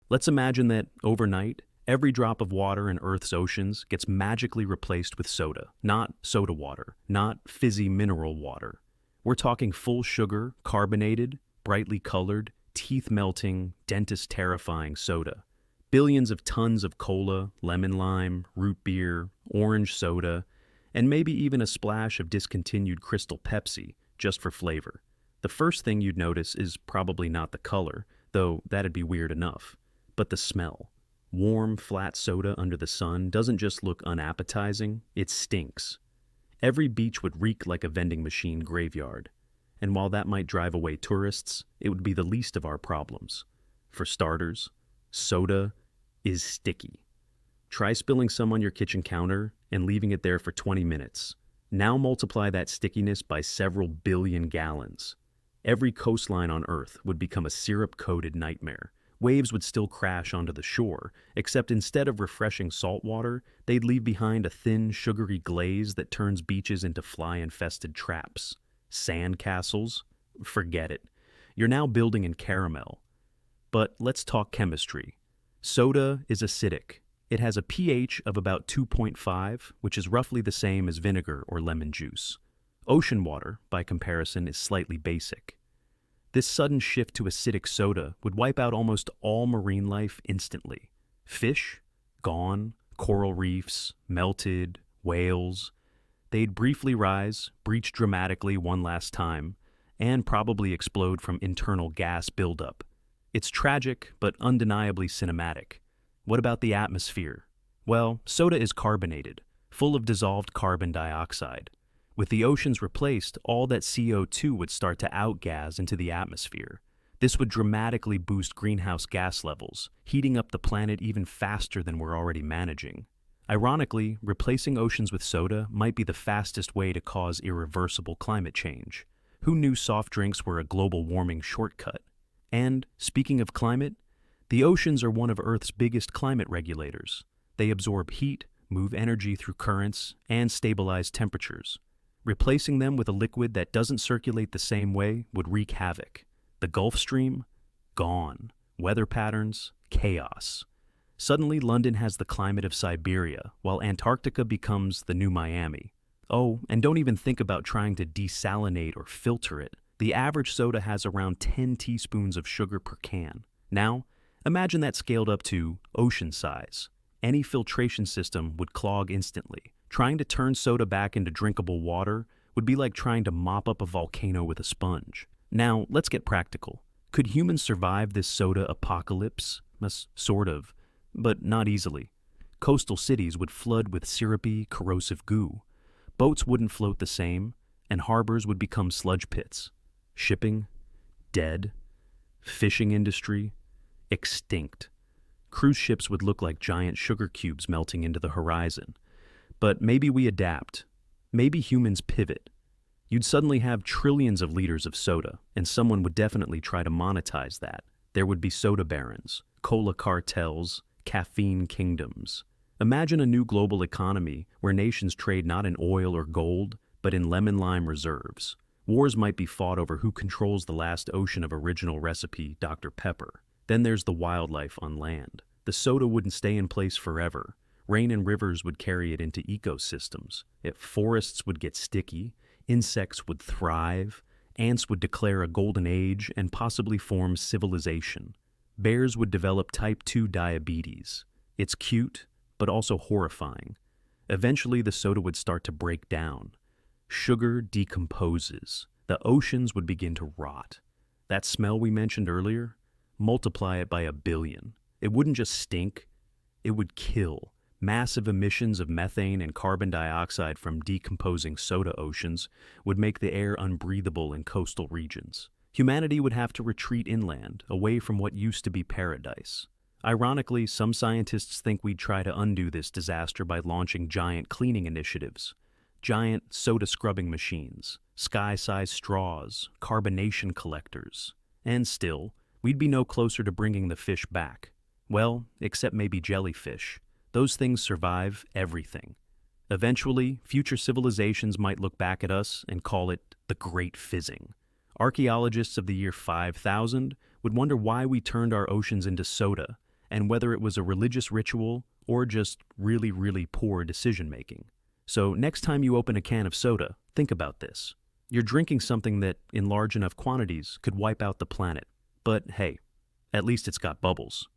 Let's imagine that overnight, every drop of water in Earth's oceans gets magically replaced with soda. Not soda water, not fizzy mineral water. We're talking full sugar, carbonated, brightly colored, teeth-melting, dentist-terrifying soda. Billions of tons of cola, lemon lime, root beer, orange soda, and maybe even a splash of discontinued Crystal Pepsi, just for flavor. The first thing you'd notice is probably not the color, though that'd be weird enough, but the smell. Warm, flat soda under the sun doesn't just look unappetizing, it stinks. Every beach would reek like a vending machine graveyard. And while that might drive away tourists, it would be the least of our problems. For starters, soda is sticky. Try spilling some on your kitchen counter and leaving it there for 20 minutes. Now multiply that stickiness by several billion gallons. Every coastline on Earth would become a syrup-coated nightmare. Waves would still crash onto the shore, except instead of refreshing salt water, they'd leave behind a thin, sugary glaze that turns beaches into fly-infested traps. Sand castles? Forget it. You're now building in caramel. But let's talk chemistry. Soda is acidic. It has a pH of about 2.5, which is roughly the same as vinegar or lemon juice. Ocean water, by comparison, is slightly basic. This sudden shift to acidic soda would wipe out almost all marine life instantly. Fish? Gone. Coral reefs? Melted. Whales? They'd briefly rise, breach dramatically one last time, and probably explode from internal gas buildup. It's tragic, but undeniably cinematic. What about the atmosphere? Well, soda is carbonated, full of dissolved carbon dioxide. With the oceans replaced, all that CO2 would start to outgas into the atmosphere. This would dramatically boost greenhouse gas levels, heating up the planet even faster than we're already managing. Ironically, replacing oceans with soda might be the fastest way to cause irreversible climate change. Who knew soft drinks were a global warming shortcut? And, speaking of climate, the oceans are one of Earth's biggest climate regulators. They absorb heat, move energy through currents, and stabilize temperatures. Replacing them with a liquid that doesn't circulate the same way would wreak havoc. The Gulf Stream? Gone. Weather patterns? Chaos. Suddenly, London has the climate of Siberia, while Antarctica becomes the new Miami. Oh, and don't even think about trying to desalinate or filter it. The average soda has around 10 teaspoons of sugar per can. Now, imagine that scaled up to ocean size. Any filtration system would clog instantly. Trying to turn soda back into drinkable water would be like trying to mop up a volcano with a sponge. Now, let's get practical. Could humans survive this soda apocalypse? Sort of, but not easily. Coastal cities would flood with syrupy, corrosive goo. Boats wouldn't float the same, and harbors would become sludge pits. Shipping? Dead. Fishing industry? Extinct. Cruise ships would look like giant sugar cubes melting into the horizon. But maybe we adapt. Maybe humans pivot. You'd suddenly have trillions of liters of soda, and someone would definitely try to monetize that. There would be soda barons, cola cartels, caffeine kingdoms. Imagine a new global economy where nations trade not in oil or gold, but in lemon lime reserves. Wars might be fought over who controls the last ocean of original recipe Dr. Pepper. Then there's the wildlife on land. The soda wouldn't stay in place forever. Rain and rivers would carry it into ecosystems. Forests would get sticky, insects would thrive, ants would declare a golden age and possibly form civilization. Bears would develop type 2 diabetes. It's cute, but also horrifying. Eventually, the soda would start to break down. Sugar decomposes. The oceans would begin to rot. That smell we mentioned earlier, multiply it by 1 billion. It wouldn't just stink, it would kill. Massive emissions of methane and carbon dioxide from decomposing soda oceans would make the air unbreathable in coastal regions. Humanity would have to retreat inland, away from what used to be paradise. Ironically, some scientists think we'd try to undo this disaster by launching giant cleaning initiatives. Giant soda scrubbing machines, sky-sized straws, carbonation collectors. And still, we'd be no closer to bringing the fish back. Well, except maybe jellyfish. Those things survive everything. Eventually, future civilizations might look back at us and call it the Great Fizzing. Archaeologists of the year 5000 would wonder why we turned our oceans into soda, and whether it was a religious ritual or just really, really poor decision making. So next time you open a can of soda, think about this. You're drinking something that, in large enough quantities, could wipe out the planet. But hey, at least it's got bubbles.